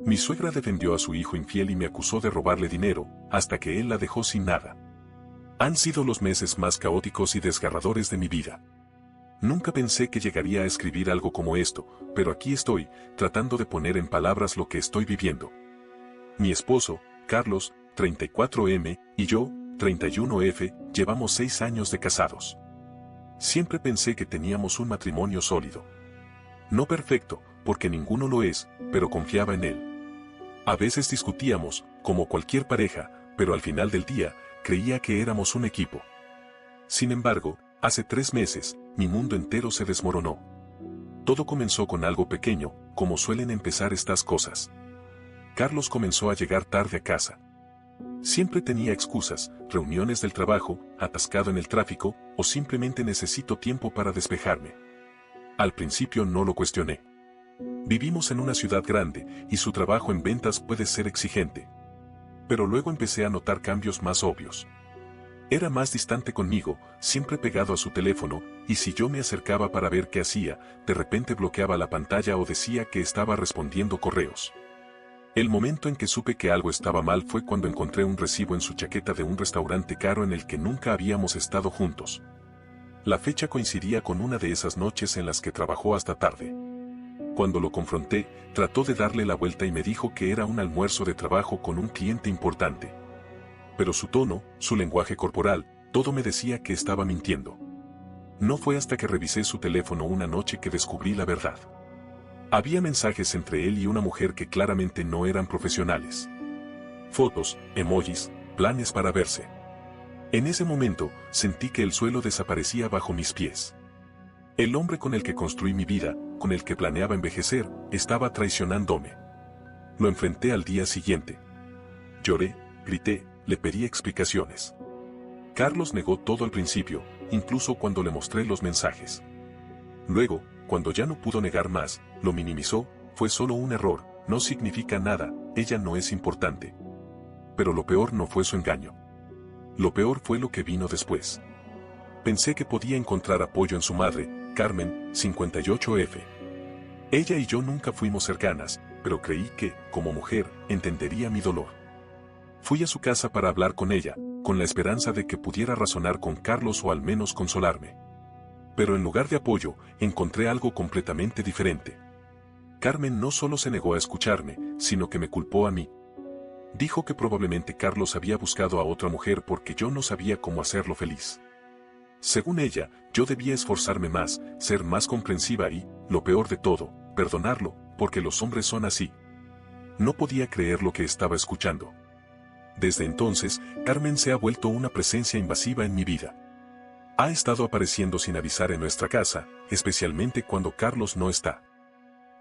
Mi suegra defendió a su hijo infiel y me acusó de robarle dinero, hasta que él la dejó sin nada. Han sido los meses más caóticos y desgarradores de mi vida. Nunca pensé que llegaría a escribir algo como esto, pero aquí estoy, tratando de poner en palabras lo que estoy viviendo. Mi esposo, Carlos, 34M, y yo, 31F, llevamos 6 años de casados. Siempre pensé que teníamos un matrimonio sólido. No perfecto, porque ninguno lo es, pero confiaba en él. A veces discutíamos, como cualquier pareja, pero al final del día, creía que éramos un equipo. Sin embargo, hace 3 meses, mi mundo entero se desmoronó. Todo comenzó con algo pequeño, como suelen empezar estas cosas. Carlos comenzó a llegar tarde a casa. Siempre tenía excusas, reuniones del trabajo, atascado en el tráfico, o simplemente necesito tiempo para despejarme. Al principio no lo cuestioné. Vivimos en una ciudad grande, y su trabajo en ventas puede ser exigente. Pero luego empecé a notar cambios más obvios. Era más distante conmigo, siempre pegado a su teléfono, y si yo me acercaba para ver qué hacía, de repente bloqueaba la pantalla o decía que estaba respondiendo correos. El momento en que supe que algo estaba mal fue cuando encontré un recibo en su chaqueta de un restaurante caro en el que nunca habíamos estado juntos. La fecha coincidía con una de esas noches en las que trabajó hasta tarde. Cuando lo confronté, trató de darle la vuelta y me dijo que era un almuerzo de trabajo con un cliente importante. Pero su tono, su lenguaje corporal, todo me decía que estaba mintiendo. No fue hasta que revisé su teléfono una noche que descubrí la verdad. Había mensajes entre él y una mujer que claramente no eran profesionales. Fotos, emojis, planes para verse. En ese momento, sentí que el suelo desaparecía bajo mis pies. El hombre con el que construí mi vida, con el que planeaba envejecer, estaba traicionándome. Lo enfrenté al día siguiente. Lloré, grité, le pedí explicaciones. Carlos negó todo al principio, incluso cuando le mostré los mensajes. Luego, cuando ya no pudo negar más, lo minimizó, fue solo un error, no significa nada, ella no es importante. Pero lo peor no fue su engaño. Lo peor fue lo que vino después. Pensé que podía encontrar apoyo en su madre, Carmen, 58F. Ella y yo nunca fuimos cercanas, pero creí que, como mujer, entendería mi dolor. Fui a su casa para hablar con ella, con la esperanza de que pudiera razonar con Carlos o al menos consolarme. Pero en lugar de apoyo, encontré algo completamente diferente. Carmen no solo se negó a escucharme, sino que me culpó a mí. Dijo que probablemente Carlos había buscado a otra mujer porque yo no sabía cómo hacerlo feliz. Según ella, yo debía esforzarme más, ser más comprensiva y, lo peor de todo, perdonarlo, porque los hombres son así. No podía creer lo que estaba escuchando. Desde entonces, Carmen se ha vuelto una presencia invasiva en mi vida. Ha estado apareciendo sin avisar en nuestra casa, especialmente cuando Carlos no está.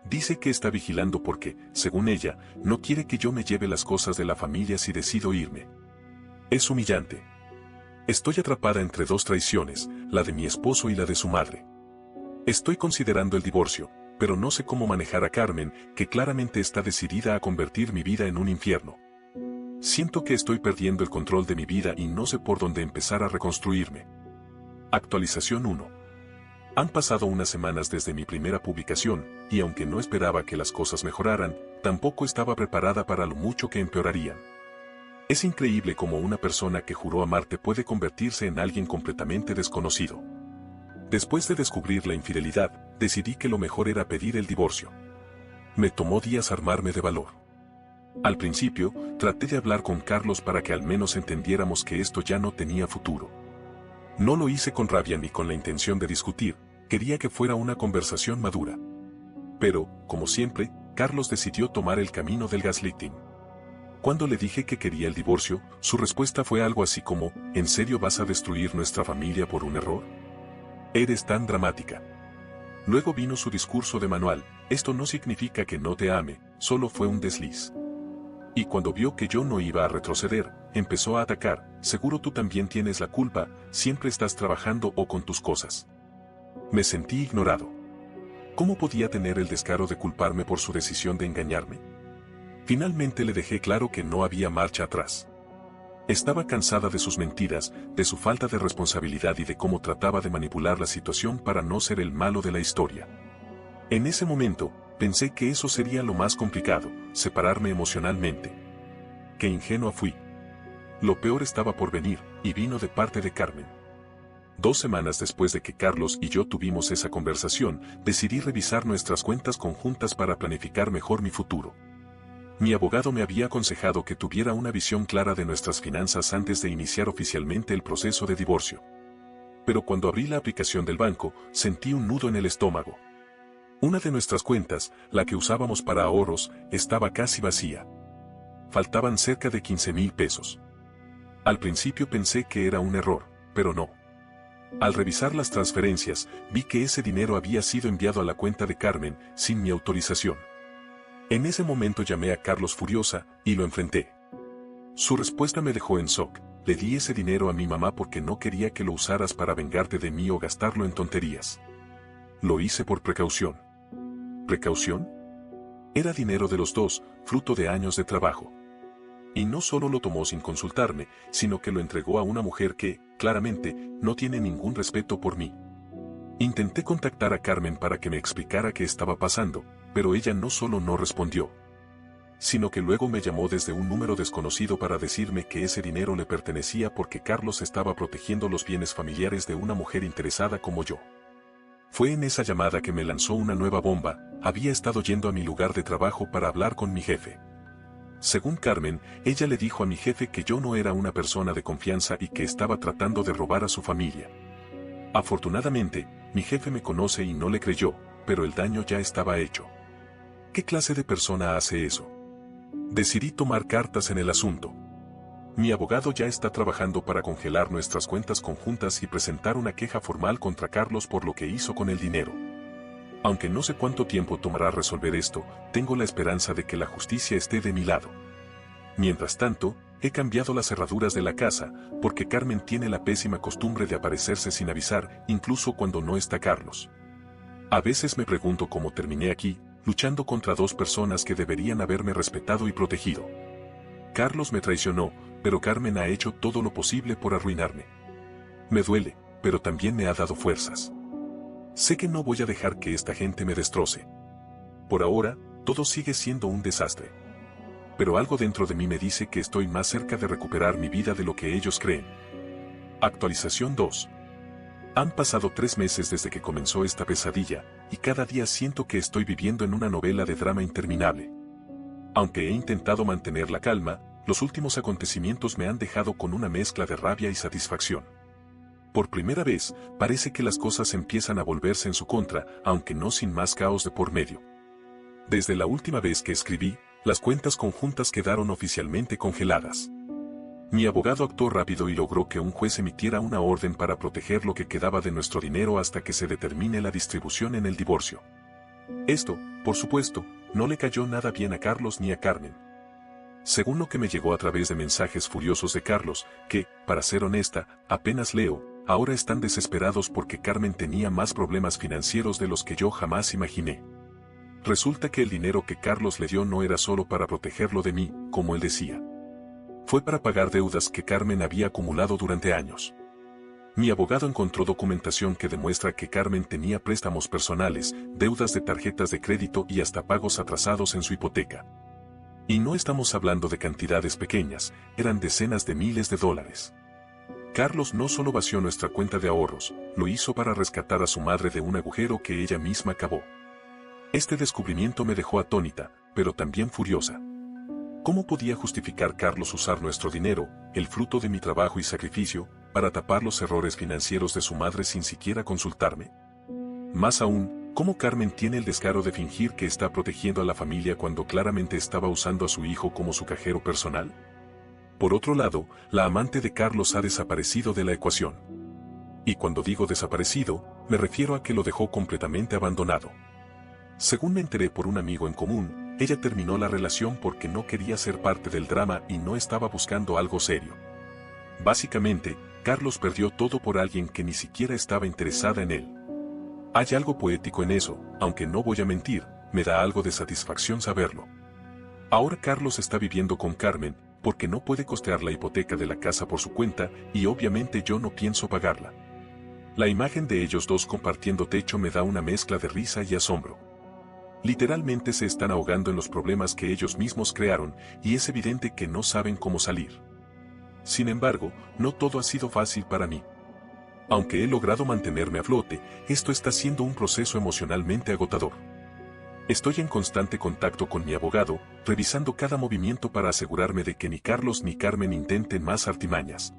Dice que está vigilando porque, según ella, no quiere que yo me lleve las cosas de la familia si decido irme. Es humillante. Estoy atrapada entre 2 traiciones, la de mi esposo y la de su madre. Estoy considerando el divorcio, pero no sé cómo manejar a Carmen, que claramente está decidida a convertir mi vida en un infierno. Siento que estoy perdiendo el control de mi vida y no sé por dónde empezar a reconstruirme. Actualización 1. Han pasado unas semanas desde mi primera publicación, y aunque no esperaba que las cosas mejoraran, tampoco estaba preparada para lo mucho que empeorarían. Es increíble cómo una persona que juró amarte puede convertirse en alguien completamente desconocido. Después de descubrir la infidelidad, decidí que lo mejor era pedir el divorcio. Me tomó días armarme de valor. Al principio, traté de hablar con Carlos para que al menos entendiéramos que esto ya no tenía futuro. No lo hice con rabia ni con la intención de discutir, quería que fuera una conversación madura. Pero, como siempre, Carlos decidió tomar el camino del gaslighting. Cuando le dije que quería el divorcio, su respuesta fue algo así como, ¿en serio vas a destruir nuestra familia por un error? Eres tan dramática. Luego vino su discurso de manual, esto no significa que no te ame, solo fue un desliz. Y cuando vio que yo no iba a retroceder, empezó a atacar, seguro tú también tienes la culpa, siempre estás trabajando o con tus cosas. Me sentí ignorado. ¿Cómo podía tener el descaro de culparme por su decisión de engañarme? Finalmente le dejé claro que no había marcha atrás. Estaba cansada de sus mentiras, de su falta de responsabilidad y de cómo trataba de manipular la situación para no ser el malo de la historia. En ese momento, Pensé que eso sería lo más complicado, separarme emocionalmente. Qué ingenua fui. Lo peor estaba por venir, y vino de parte de Carmen. 2 semanas después de que Carlos y yo tuvimos esa conversación, decidí revisar nuestras cuentas conjuntas para planificar mejor mi futuro. Mi abogado me había aconsejado que tuviera una visión clara de nuestras finanzas antes de iniciar oficialmente el proceso de divorcio. Pero cuando abrí la aplicación del banco, sentí un nudo en el estómago. Una de nuestras cuentas, la que usábamos para ahorros, estaba casi vacía. Faltaban cerca de 15,000 pesos. Al principio pensé que era un error, pero no. Al revisar las transferencias, vi que ese dinero había sido enviado a la cuenta de Carmen, sin mi autorización. En ese momento llamé a Carlos furiosa, y lo enfrenté. Su respuesta me dejó en shock. Le di ese dinero a mi mamá porque no quería que lo usaras para vengarte de mí o gastarlo en tonterías. Lo hice por precaución. ¿Precaución? Era dinero de los dos, fruto de años de trabajo. Y no solo lo tomó sin consultarme, sino que lo entregó a una mujer que, claramente, no tiene ningún respeto por mí. Intenté contactar a Carmen para que me explicara qué estaba pasando, pero ella no solo no respondió, sino que luego me llamó desde un número desconocido para decirme que ese dinero le pertenecía porque Carlos estaba protegiendo los bienes familiares de una mujer interesada como yo. Fue en esa llamada que me lanzó una nueva bomba. Había estado yendo a mi lugar de trabajo para hablar con mi jefe. Según Carmen, ella le dijo a mi jefe que yo no era una persona de confianza y que estaba tratando de robar a su familia. Afortunadamente, mi jefe me conoce y no le creyó, pero el daño ya estaba hecho. ¿Qué clase de persona hace eso? Decidí tomar cartas en el asunto. Mi abogado ya está trabajando para congelar nuestras cuentas conjuntas y presentar una queja formal contra Carlos por lo que hizo con el dinero. Aunque no sé cuánto tiempo tomará resolver esto, tengo la esperanza de que la justicia esté de mi lado. Mientras tanto, he cambiado las cerraduras de la casa, porque Carmen tiene la pésima costumbre de aparecerse sin avisar, incluso cuando no está Carlos. A veces me pregunto cómo terminé aquí, luchando contra dos personas que deberían haberme respetado y protegido. Carlos me traicionó, pero Carmen ha hecho todo lo posible por arruinarme. Me duele, pero también me ha dado fuerzas. Sé que no voy a dejar que esta gente me destroce. Por ahora, todo sigue siendo un desastre. Pero algo dentro de mí me dice que estoy más cerca de recuperar mi vida de lo que ellos creen. Actualización 2. Han pasado 3 meses desde que comenzó esta pesadilla, y cada día siento que estoy viviendo en una novela de drama interminable. Aunque he intentado mantener la calma, los últimos acontecimientos me han dejado con una mezcla de rabia y satisfacción. Por primera vez, parece que las cosas empiezan a volverse en su contra, aunque no sin más caos de por medio. Desde la última vez que escribí, las cuentas conjuntas quedaron oficialmente congeladas. Mi abogado actuó rápido y logró que un juez emitiera una orden para proteger lo que quedaba de nuestro dinero hasta que se determine la distribución en el divorcio. Esto, por supuesto, no le cayó nada bien a Carlos ni a Carmen. Según lo que me llegó a través de mensajes furiosos de Carlos, que, para ser honesta, apenas leo, ahora están desesperados porque Carmen tenía más problemas financieros de los que yo jamás imaginé. Resulta que el dinero que Carlos le dio no era solo para protegerlo de mí, como él decía. Fue para pagar deudas que Carmen había acumulado durante años. Mi abogado encontró documentación que demuestra que Carmen tenía préstamos personales, deudas de tarjetas de crédito y hasta pagos atrasados en su hipoteca. Y no estamos hablando de cantidades pequeñas, eran decenas de miles de dólares. Carlos no solo vació nuestra cuenta de ahorros, lo hizo para rescatar a su madre de un agujero que ella misma cavó. Este descubrimiento me dejó atónita, pero también furiosa. ¿Cómo podía justificar Carlos usar nuestro dinero, el fruto de mi trabajo y sacrificio, para tapar los errores financieros de su madre sin siquiera consultarme? Más aún, ¿cómo Carmen tiene el descaro de fingir que está protegiendo a la familia cuando claramente estaba usando a su hijo como su cajero personal? Por otro lado, la amante de Carlos ha desaparecido de la ecuación. Y cuando digo desaparecido, me refiero a que lo dejó completamente abandonado. Según me enteré por un amigo en común, ella terminó la relación porque no quería ser parte del drama y no estaba buscando algo serio. Básicamente, Carlos perdió todo por alguien que ni siquiera estaba interesada en él. Hay algo poético en eso, aunque no voy a mentir, me da algo de satisfacción saberlo. Ahora Carlos está viviendo con Carmen, porque no puede costear la hipoteca de la casa por su cuenta y obviamente yo no pienso pagarla. La imagen de ellos dos compartiendo techo me da una mezcla de risa y asombro. Literalmente se están ahogando en los problemas que ellos mismos crearon, y es evidente que no saben cómo salir. Sin embargo, no todo ha sido fácil para mí. Aunque he logrado mantenerme a flote, esto está siendo un proceso emocionalmente agotador. Estoy en constante contacto con mi abogado, revisando cada movimiento para asegurarme de que ni Carlos ni Carmen intenten más artimañas.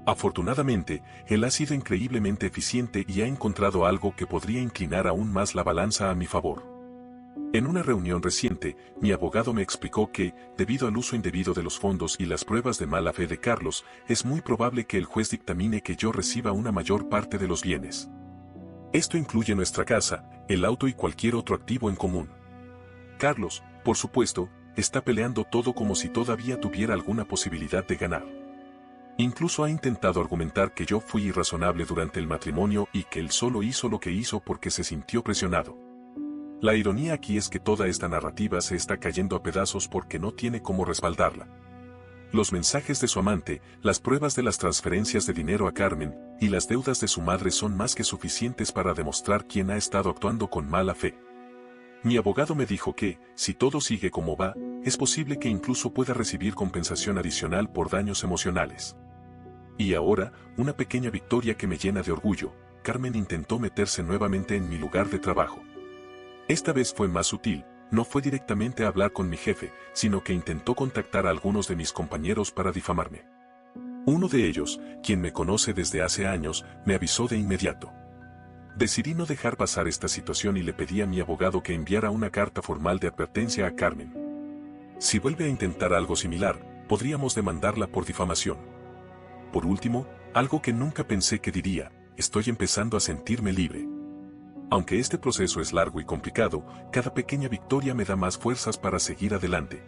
Afortunadamente, él ha sido increíblemente eficiente y ha encontrado algo que podría inclinar aún más la balanza a mi favor. En una reunión reciente, mi abogado me explicó que, debido al uso indebido de los fondos y las pruebas de mala fe de Carlos, es muy probable que el juez dictamine que yo reciba una mayor parte de los bienes. Esto incluye nuestra casa, el auto y cualquier otro activo en común. Carlos, por supuesto, está peleando todo como si todavía tuviera alguna posibilidad de ganar. Incluso ha intentado argumentar que yo fui irrazonable durante el matrimonio y que él solo hizo lo que hizo porque se sintió presionado. La ironía aquí es que toda esta narrativa se está cayendo a pedazos porque no tiene cómo respaldarla. Los mensajes de su amante, las pruebas de las transferencias de dinero a Carmen y las deudas de su madre son más que suficientes para demostrar quién ha estado actuando con mala fe. Mi abogado me dijo que, si todo sigue como va, es posible que incluso pueda recibir compensación adicional por daños emocionales. Y ahora, una pequeña victoria que me llena de orgullo, Carmen intentó meterse nuevamente en mi lugar de trabajo. Esta vez fue más sutil. No fue directamente a hablar con mi jefe, sino que intentó contactar a algunos de mis compañeros para difamarme. Uno de ellos, quien me conoce desde hace años, me avisó de inmediato. Decidí no dejar pasar esta situación y le pedí a mi abogado que enviara una carta formal de advertencia a Carmen. Si vuelve a intentar algo similar, podríamos demandarla por difamación. Por último, algo que nunca pensé que diría, estoy empezando a sentirme libre. Aunque este proceso es largo y complicado, cada pequeña victoria me da más fuerzas para seguir adelante.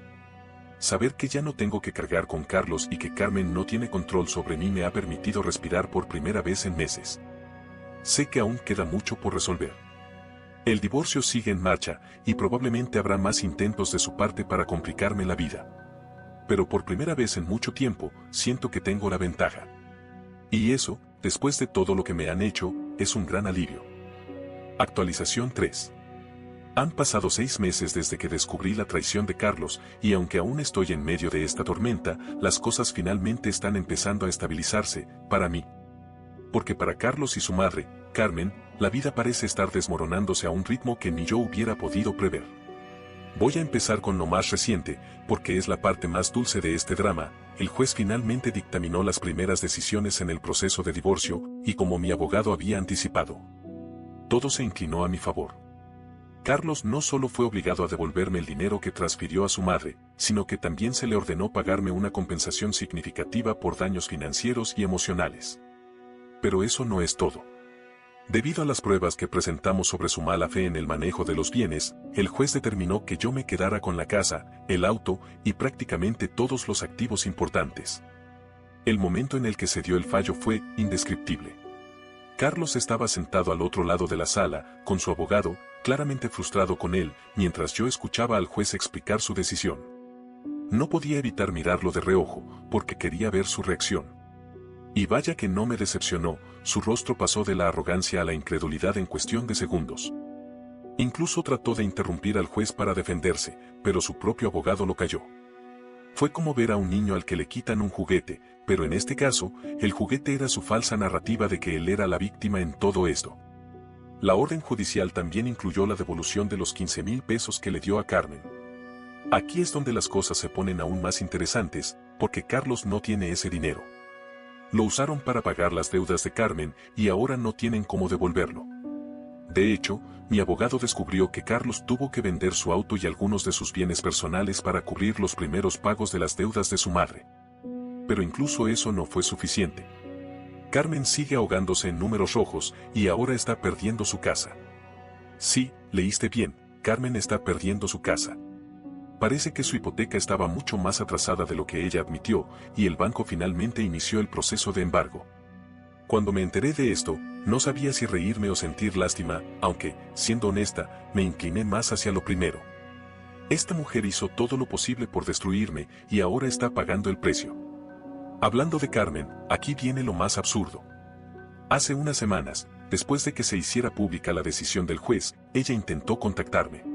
Saber que ya no tengo que cargar con Carlos y que Carmen no tiene control sobre mí me ha permitido respirar por primera vez en meses. Sé que aún queda mucho por resolver. El divorcio sigue en marcha y probablemente habrá más intentos de su parte para complicarme la vida. Pero por primera vez en mucho tiempo, siento que tengo la ventaja. Y eso, después de todo lo que me han hecho, es un gran alivio. Actualización 3. Han pasado 6 meses desde que descubrí la traición de Carlos, y aunque aún estoy en medio de esta tormenta, las cosas finalmente están empezando a estabilizarse, para mí. Porque para Carlos y su madre, Carmen, la vida parece estar desmoronándose a un ritmo que ni yo hubiera podido prever. Voy a empezar con lo más reciente, porque es la parte más dulce de este drama. El juez finalmente dictaminó las primeras decisiones en el proceso de divorcio, y como mi abogado había anticipado, todo se inclinó a mi favor. Carlos no solo fue obligado a devolverme el dinero que transfirió a su madre, sino que también se le ordenó pagarme una compensación significativa por daños financieros y emocionales. Pero eso no es todo. Debido a las pruebas que presentamos sobre su mala fe en el manejo de los bienes, el juez determinó que yo me quedara con la casa, el auto y prácticamente todos los activos importantes. El momento en el que se dio el fallo fue indescriptible. Carlos estaba sentado al otro lado de la sala, con su abogado, claramente frustrado con él, mientras yo escuchaba al juez explicar su decisión. No podía evitar mirarlo de reojo, porque quería ver su reacción. Y vaya que no me decepcionó, su rostro pasó de la arrogancia a la incredulidad en cuestión de segundos. Incluso trató de interrumpir al juez para defenderse, pero su propio abogado lo calló. Fue como ver a un niño al que le quitan un juguete, pero en este caso, el juguete era su falsa narrativa de que él era la víctima en todo esto. La orden judicial también incluyó la devolución de los 15,000 pesos que le dio a Carmen. Aquí es donde las cosas se ponen aún más interesantes, porque Carlos no tiene ese dinero. Lo usaron para pagar las deudas de Carmen y ahora no tienen cómo devolverlo. De hecho, mi abogado descubrió que Carlos tuvo que vender su auto y algunos de sus bienes personales para cubrir los primeros pagos de las deudas de su madre. Pero incluso eso no fue suficiente. Carmen sigue ahogándose en números rojos y ahora está perdiendo su casa. Sí, leíste bien, Carmen está perdiendo su casa. Parece que su hipoteca estaba mucho más atrasada de lo que ella admitió y el banco finalmente inició el proceso de embargo. Cuando me enteré de esto, no sabía si reírme o sentir lástima, aunque, siendo honesta, me incliné más hacia lo primero. Esta mujer hizo todo lo posible por destruirme y ahora está pagando el precio. Hablando de Carmen, aquí viene lo más absurdo. Hace unas semanas, después de que se hiciera pública la decisión del juez, ella intentó contactarme.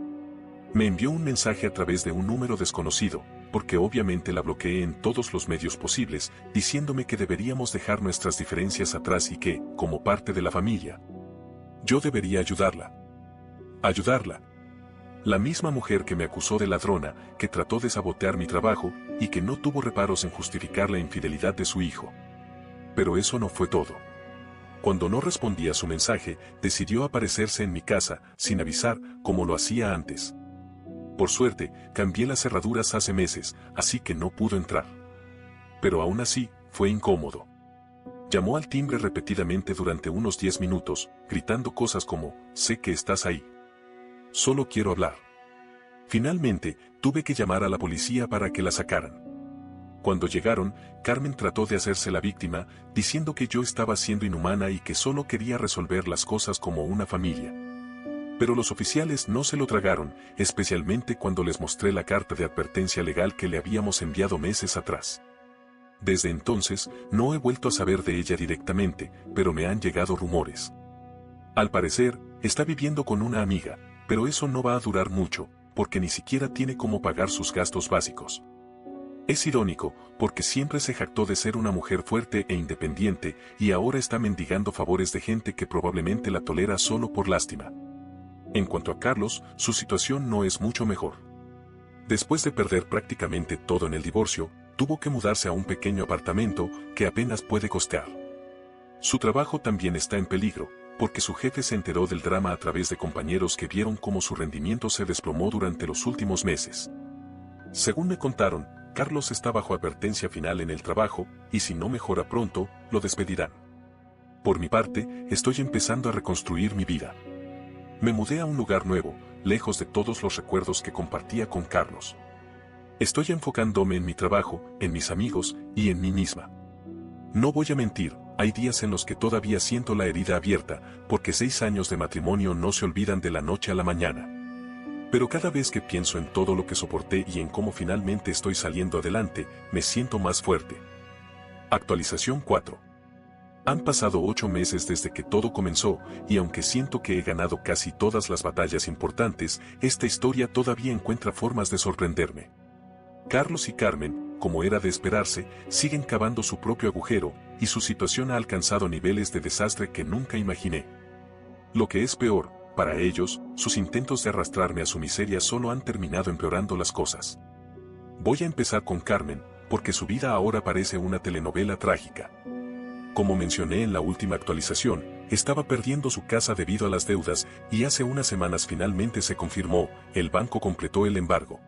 Me envió un mensaje a través de un número desconocido, porque obviamente la bloqueé en todos los medios posibles, diciéndome que deberíamos dejar nuestras diferencias atrás y que, como parte de la familia, yo debería ayudarla. Ayudarla. La misma mujer que me acusó de ladrona, que trató de sabotear mi trabajo y que no tuvo reparos en justificar la infidelidad de su hijo. Pero eso no fue todo. Cuando no respondí a su mensaje, decidió aparecerse en mi casa, sin avisar, como lo hacía antes. Por suerte, cambié las cerraduras hace meses, así que no pudo entrar. Pero aún así, fue incómodo. Llamó al timbre repetidamente durante unos 10 minutos, gritando cosas como, sé que estás ahí. Solo quiero hablar. Finalmente, tuve que llamar a la policía para que la sacaran. Cuando llegaron, Carmen trató de hacerse la víctima, diciendo que yo estaba siendo inhumana y que solo quería resolver las cosas como una familia. Pero los oficiales no se lo tragaron, especialmente cuando les mostré la carta de advertencia legal que le habíamos enviado meses atrás. Desde entonces, no he vuelto a saber de ella directamente, pero me han llegado rumores. Al parecer, está viviendo con una amiga, pero eso no va a durar mucho, porque ni siquiera tiene cómo pagar sus gastos básicos. Es irónico, porque siempre se jactó de ser una mujer fuerte e independiente, y ahora está mendigando favores de gente que probablemente la tolera solo por lástima. En cuanto a Carlos, su situación no es mucho mejor. Después de perder prácticamente todo en el divorcio, tuvo que mudarse a un pequeño apartamento que apenas puede costear. Su trabajo también está en peligro, porque su jefe se enteró del drama a través de compañeros que vieron cómo su rendimiento se desplomó durante los últimos meses. Según me contaron, Carlos está bajo advertencia final en el trabajo, y si no mejora pronto, lo despedirán. Por mi parte, estoy empezando a reconstruir mi vida. Me mudé a un lugar nuevo, lejos de todos los recuerdos que compartía con Carlos. Estoy enfocándome en mi trabajo, en mis amigos y en mí misma. No voy a mentir, hay días en los que todavía siento la herida abierta, porque 6 años de matrimonio no se olvidan de la noche a la mañana. Pero cada vez que pienso en todo lo que soporté y en cómo finalmente estoy saliendo adelante, me siento más fuerte. Actualización 4. Han pasado 8 meses desde que todo comenzó, y aunque siento que he ganado casi todas las batallas importantes, esta historia todavía encuentra formas de sorprenderme. Carlos y Carmen, como era de esperarse, siguen cavando su propio agujero, y su situación ha alcanzado niveles de desastre que nunca imaginé. Lo que es peor, para ellos, sus intentos de arrastrarme a su miseria solo han terminado empeorando las cosas. Voy a empezar con Carmen, porque su vida ahora parece una telenovela trágica. Como mencioné en la última actualización, estaba perdiendo su casa debido a las deudas y hace unas semanas finalmente se confirmó, el banco completó el embargo.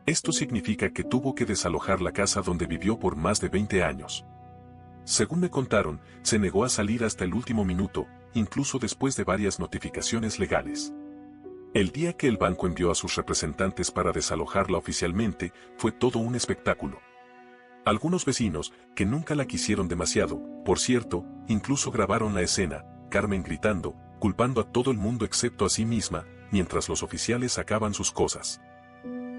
Esto significa que tuvo que desalojar la casa donde vivió por más de 20 años. Según me contaron, se negó a salir hasta el último minuto, incluso después de varias notificaciones legales. El día que el banco envió a sus representantes para desalojarla oficialmente, fue todo un espectáculo. Algunos vecinos, que nunca la quisieron demasiado, por cierto, incluso grabaron la escena, Carmen gritando, culpando a todo el mundo excepto a sí misma, mientras los oficiales sacaban sus cosas.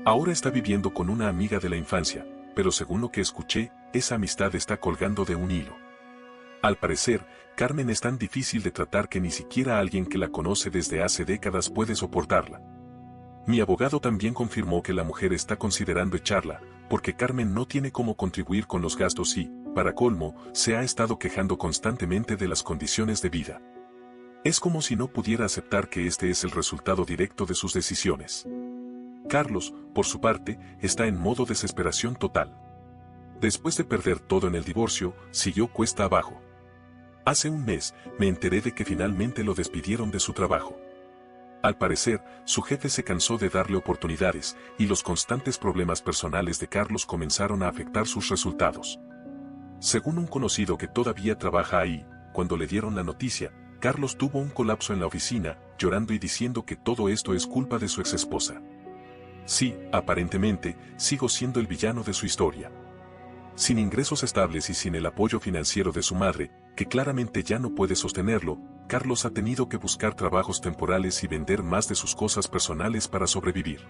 Ahora está viviendo con una amiga de la infancia, pero según lo que escuché, esa amistad está colgando de un hilo. Al parecer, Carmen es tan difícil de tratar que ni siquiera alguien que la conoce desde hace décadas puede soportarla. Mi abogado también confirmó que la mujer está considerando echarla, porque Carmen no tiene cómo contribuir con los gastos y, para colmo, se ha estado quejando constantemente de las condiciones de vida. Es como si no pudiera aceptar que este es el resultado directo de sus decisiones. Carlos, por su parte, está en modo desesperación total. Después de perder todo en el divorcio, siguió cuesta abajo. Hace un mes, me enteré de que finalmente lo despidieron de su trabajo. Al parecer, su jefe se cansó de darle oportunidades, y los constantes problemas personales de Carlos comenzaron a afectar sus resultados. Según un conocido que todavía trabaja ahí, cuando le dieron la noticia, Carlos tuvo un colapso en la oficina, llorando y diciendo que todo esto es culpa de su exesposa. Sí, aparentemente, sigo siendo el villano de su historia. Sin ingresos estables y sin el apoyo financiero de su madre, que claramente ya no puede sostenerlo, Carlos ha tenido que buscar trabajos temporales y vender más de sus cosas personales para sobrevivir.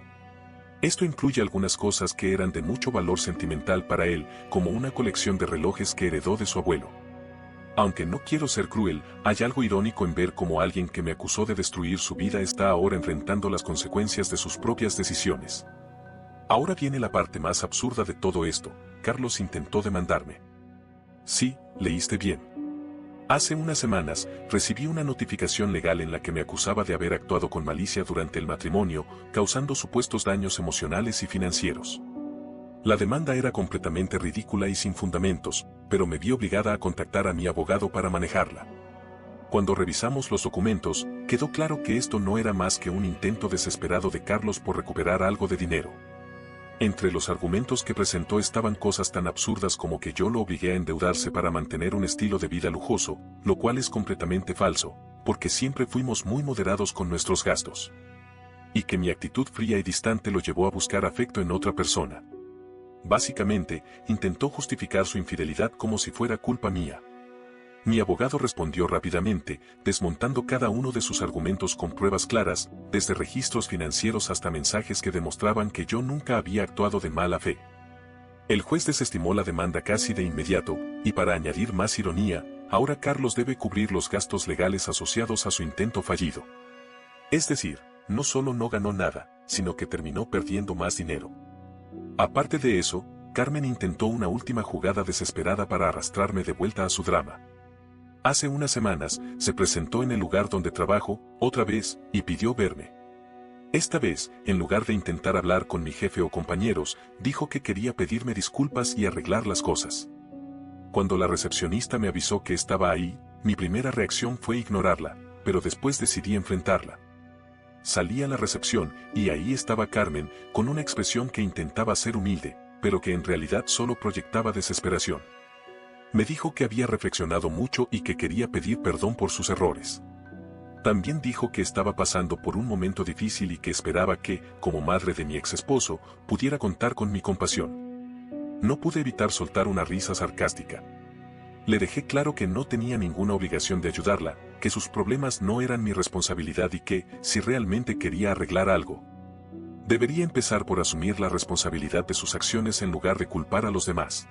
Esto incluye algunas cosas que eran de mucho valor sentimental para él, como una colección de relojes que heredó de su abuelo. Aunque no quiero ser cruel, hay algo irónico en ver cómo alguien que me acusó de destruir su vida está ahora enfrentando las consecuencias de sus propias decisiones. Ahora viene la parte más absurda de todo esto. Carlos intentó demandarme. Sí, leíste bien. Hace unas semanas, recibí una notificación legal en la que me acusaba de haber actuado con malicia durante el matrimonio, causando supuestos daños emocionales y financieros. La demanda era completamente ridícula y sin fundamentos, pero me vi obligada a contactar a mi abogado para manejarla. Cuando revisamos los documentos, quedó claro que esto no era más que un intento desesperado de Carlos por recuperar algo de dinero. Entre los argumentos que presentó estaban cosas tan absurdas como que yo lo obligué a endeudarse para mantener un estilo de vida lujoso, lo cual es completamente falso, porque siempre fuimos muy moderados con nuestros gastos. Y que mi actitud fría y distante lo llevó a buscar afecto en otra persona. Básicamente, intentó justificar su infidelidad como si fuera culpa mía. Mi abogado respondió rápidamente, desmontando cada uno de sus argumentos con pruebas claras, desde registros financieros hasta mensajes que demostraban que yo nunca había actuado de mala fe. El juez desestimó la demanda casi de inmediato, y para añadir más ironía, ahora Carlos debe cubrir los gastos legales asociados a su intento fallido. Es decir, no solo no ganó nada, sino que terminó perdiendo más dinero. Aparte de eso, Carmen intentó una última jugada desesperada para arrastrarme de vuelta a su drama. Hace unas semanas, se presentó en el lugar donde trabajo, otra vez, y pidió verme. Esta vez, en lugar de intentar hablar con mi jefe o compañeros, dijo que quería pedirme disculpas y arreglar las cosas. Cuando la recepcionista me avisó que estaba ahí, mi primera reacción fue ignorarla, pero después decidí enfrentarla. Salí a la recepción, y ahí estaba Carmen, con una expresión que intentaba ser humilde, pero que en realidad solo proyectaba desesperación. Me dijo que había reflexionado mucho y que quería pedir perdón por sus errores. También dijo que estaba pasando por un momento difícil y que esperaba que, como madre de mi ex esposo, pudiera contar con mi compasión. No pude evitar soltar una risa sarcástica. Le dejé claro que no tenía ninguna obligación de ayudarla, que sus problemas no eran mi responsabilidad y que, si realmente quería arreglar algo, debería empezar por asumir la responsabilidad de sus acciones en lugar de culpar a los demás.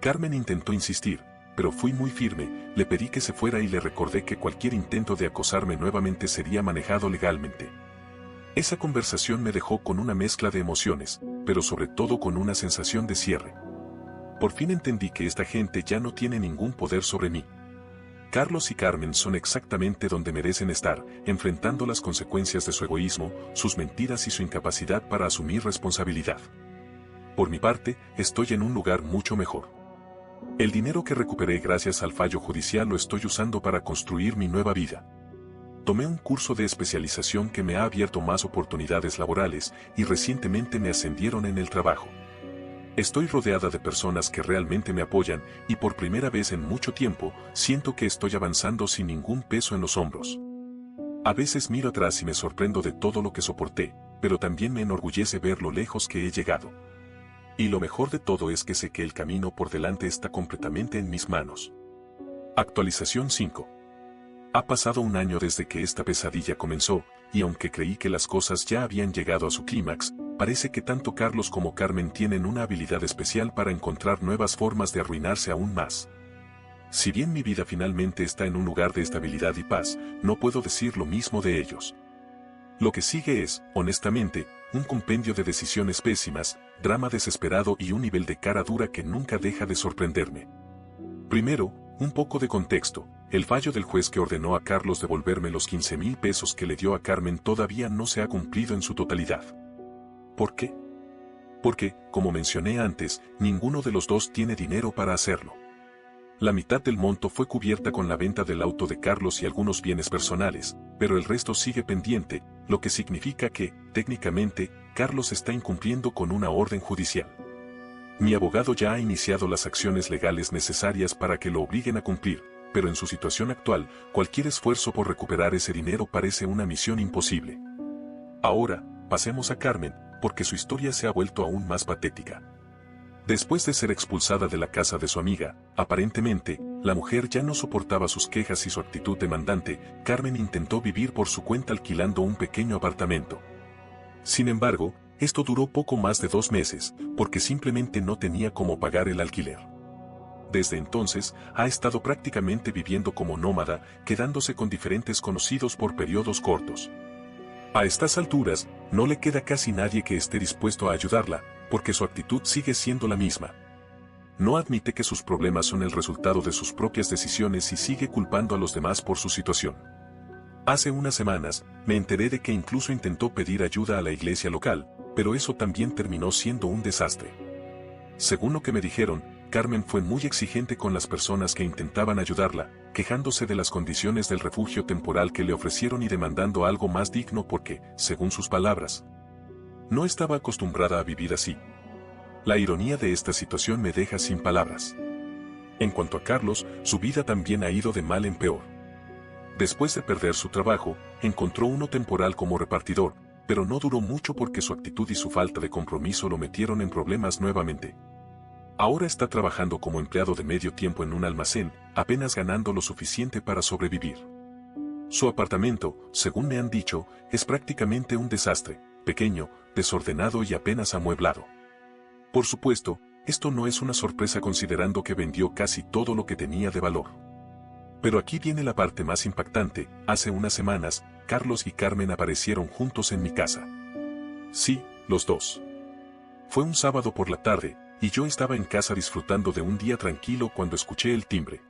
Carmen intentó insistir, pero fui muy firme, le pedí que se fuera y le recordé que cualquier intento de acosarme nuevamente sería manejado legalmente. Esa conversación me dejó con una mezcla de emociones, pero sobre todo con una sensación de cierre. Por fin entendí que esta gente ya no tiene ningún poder sobre mí. Carlos y Carmen son exactamente donde merecen estar, enfrentando las consecuencias de su egoísmo, sus mentiras y su incapacidad para asumir responsabilidad. Por mi parte, estoy en un lugar mucho mejor. El dinero que recuperé gracias al fallo judicial lo estoy usando para construir mi nueva vida. Tomé un curso de especialización que me ha abierto más oportunidades laborales y recientemente me ascendieron en el trabajo. Estoy rodeada de personas que realmente me apoyan y por primera vez en mucho tiempo siento que estoy avanzando sin ningún peso en los hombros. A veces miro atrás y me sorprendo de todo lo que soporté, pero también me enorgullece ver lo lejos que he llegado. Y lo mejor de todo es que sé que el camino por delante está completamente en mis manos. Actualización 5. Ha pasado un año desde que esta pesadilla comenzó, y aunque creí que las cosas ya habían llegado a su clímax, parece que tanto Carlos como Carmen tienen una habilidad especial para encontrar nuevas formas de arruinarse aún más. Si bien mi vida finalmente está en un lugar de estabilidad y paz, no puedo decir lo mismo de ellos. Lo que sigue es, honestamente, un compendio de decisiones pésimas, drama desesperado y un nivel de cara dura que nunca deja de sorprenderme. Primero, un poco de contexto. El fallo del juez que ordenó a Carlos devolverme los 15,000 pesos que le dio a Carmen todavía no se ha cumplido en su totalidad. ¿Por qué? Porque, como mencioné antes, ninguno de los dos tiene dinero para hacerlo. La mitad del monto fue cubierta con la venta del auto de Carlos y algunos bienes personales, pero el resto sigue pendiente, lo que significa que, técnicamente, Carlos está incumpliendo con una orden judicial. Mi abogado ya ha iniciado las acciones legales necesarias para que lo obliguen a cumplir, pero en su situación actual, cualquier esfuerzo por recuperar ese dinero parece una misión imposible. Ahora, pasemos a Carmen, porque su historia se ha vuelto aún más patética. Después de ser expulsada de la casa de su amiga, aparentemente, la mujer ya no soportaba sus quejas y su actitud demandante. Carmen intentó vivir por su cuenta alquilando un pequeño apartamento. Sin embargo, esto duró poco más de 2 meses, porque simplemente no tenía cómo pagar el alquiler. Desde entonces, ha estado prácticamente viviendo como nómada, quedándose con diferentes conocidos por periodos cortos. A estas alturas, no le queda casi nadie que esté dispuesto a ayudarla, porque su actitud sigue siendo la misma. No admite que sus problemas son el resultado de sus propias decisiones y sigue culpando a los demás por su situación. Hace unas semanas, me enteré de que incluso intentó pedir ayuda a la iglesia local, pero eso también terminó siendo un desastre. Según lo que me dijeron, Carmen fue muy exigente con las personas que intentaban ayudarla, quejándose de las condiciones del refugio temporal que le ofrecieron y demandando algo más digno porque, según sus palabras, no estaba acostumbrada a vivir así. La ironía de esta situación me deja sin palabras. En cuanto a Carlos, su vida también ha ido de mal en peor. Después de perder su trabajo, encontró uno temporal como repartidor, pero no duró mucho porque su actitud y su falta de compromiso lo metieron en problemas nuevamente. Ahora está trabajando como empleado de medio tiempo en un almacén, apenas ganando lo suficiente para sobrevivir. Su apartamento, según me han dicho, es prácticamente un desastre, pequeño, desordenado y apenas amueblado. Por supuesto, esto no es una sorpresa considerando que vendió casi todo lo que tenía de valor. Pero aquí viene la parte más impactante. Hace unas semanas, Carlos y Carmen aparecieron juntos en mi casa. Sí, los dos. Fue un sábado por la tarde, y yo estaba en casa disfrutando de un día tranquilo cuando escuché el timbre.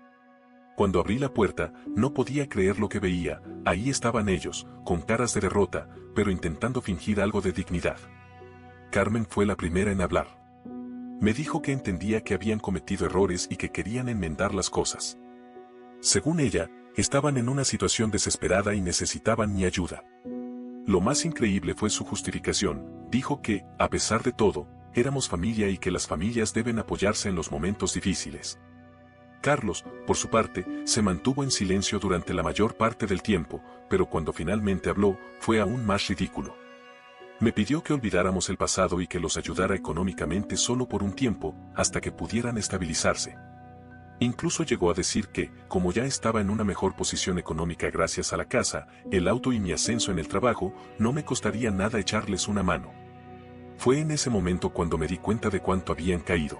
Cuando abrí la puerta, no podía creer lo que veía. Ahí estaban ellos, con caras de derrota, pero intentando fingir algo de dignidad. Carmen fue la primera en hablar. Me dijo que entendía que habían cometido errores y que querían enmendar las cosas. Según ella, estaban en una situación desesperada y necesitaban mi ayuda. Lo más increíble fue su justificación. Dijo que, a pesar de todo, éramos familia y que las familias deben apoyarse en los momentos difíciles. Carlos, por su parte, se mantuvo en silencio durante la mayor parte del tiempo, pero cuando finalmente habló, fue aún más ridículo. Me pidió que olvidáramos el pasado y que los ayudara económicamente solo por un tiempo, hasta que pudieran estabilizarse. Incluso llegó a decir que, como ya estaba en una mejor posición económica gracias a la casa, el auto y mi ascenso en el trabajo, no me costaría nada echarles una mano. Fue en ese momento cuando me di cuenta de cuánto habían caído.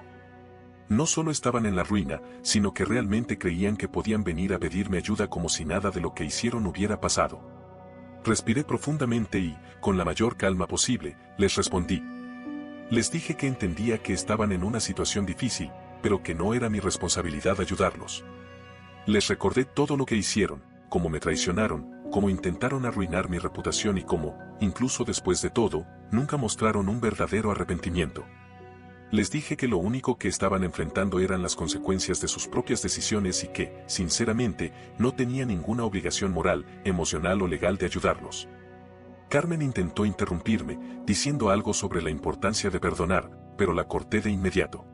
No solo estaban en la ruina, sino que realmente creían que podían venir a pedirme ayuda como si nada de lo que hicieron hubiera pasado. Respiré profundamente y, con la mayor calma posible, les respondí. Les dije que entendía que estaban en una situación difícil, pero que no era mi responsabilidad ayudarlos. Les recordé todo lo que hicieron, cómo me traicionaron, cómo intentaron arruinar mi reputación y cómo, incluso después de todo, nunca mostraron un verdadero arrepentimiento. Les dije que lo único que estaban enfrentando eran las consecuencias de sus propias decisiones y que, sinceramente, no tenía ninguna obligación moral, emocional o legal de ayudarlos. Carmen intentó interrumpirme, diciendo algo sobre la importancia de perdonar, pero la corté de inmediato.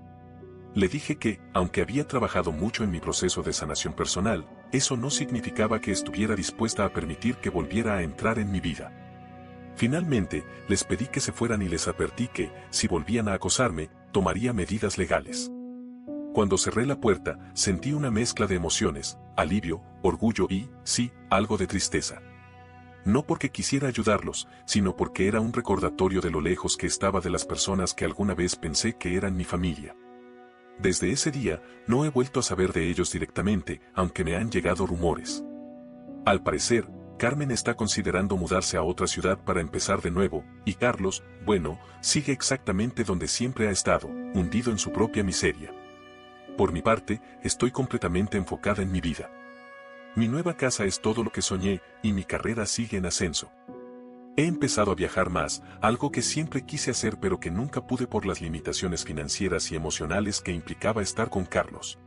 Le dije que, aunque había trabajado mucho en mi proceso de sanación personal, eso no significaba que estuviera dispuesta a permitir que volviera a entrar en mi vida. Finalmente, les pedí que se fueran y les advertí que, si volvían a acosarme, tomaría medidas legales. Cuando cerré la puerta, sentí una mezcla de emociones, alivio, orgullo y, sí, algo de tristeza. No porque quisiera ayudarlos, sino porque era un recordatorio de lo lejos que estaba de las personas que alguna vez pensé que eran mi familia. Desde ese día, no he vuelto a saber de ellos directamente, aunque me han llegado rumores. Al parecer, Carmen está considerando mudarse a otra ciudad para empezar de nuevo, y Carlos, bueno, sigue exactamente donde siempre ha estado, hundido en su propia miseria. Por mi parte, estoy completamente enfocada en mi vida. Mi nueva casa es todo lo que soñé, y mi carrera sigue en ascenso. He empezado a viajar más, algo que siempre quise hacer pero que nunca pude por las limitaciones financieras y emocionales que implicaba estar con Carlos.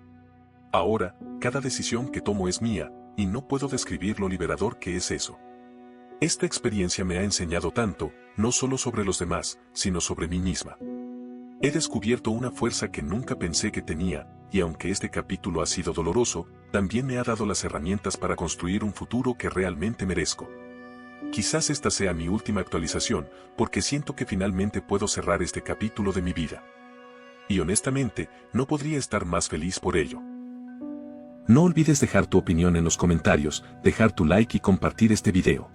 Ahora, cada decisión que tomo es mía, y no puedo describir lo liberador que es eso. Esta experiencia me ha enseñado tanto, no solo sobre los demás, sino sobre mí misma. He descubierto una fuerza que nunca pensé que tenía, y aunque este capítulo ha sido doloroso, también me ha dado las herramientas para construir un futuro que realmente merezco. Quizás esta sea mi última actualización, porque siento que finalmente puedo cerrar este capítulo de mi vida. Y honestamente, no podría estar más feliz por ello. No olvides dejar tu opinión en los comentarios, dejar tu like y compartir este video.